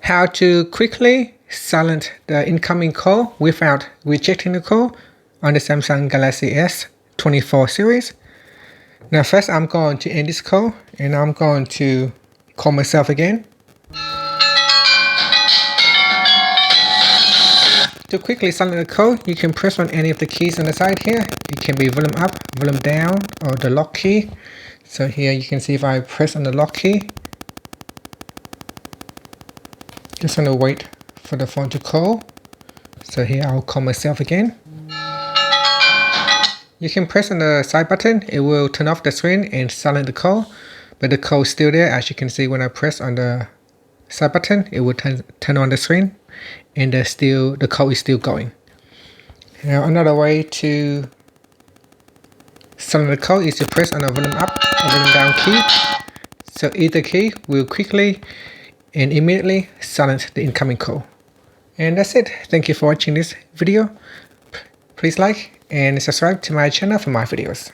How to quickly silence the incoming call without rejecting the call on the Samsung Galaxy S24 series. Now first I'm going to end this call and I'm going to call myself again. To quickly silence the call, you can press on any of the keys on the side here. It can be volume up, volume down, or the lock key. So here you can see if I press on the lock key, just going to wait for the phone to call. So here I'll call myself again. You can press on the side button, it will turn off the screen and silence the call, but the call is still there. As you can see, when I press on the side button, it will turn on the screen and the call is still going. Now another way to silence the call is to press on the volume up or volume down key. So either key will quickly and immediately silence the incoming call. And that's it. Thank you for watching this video. Please like and subscribe to my channel for more videos.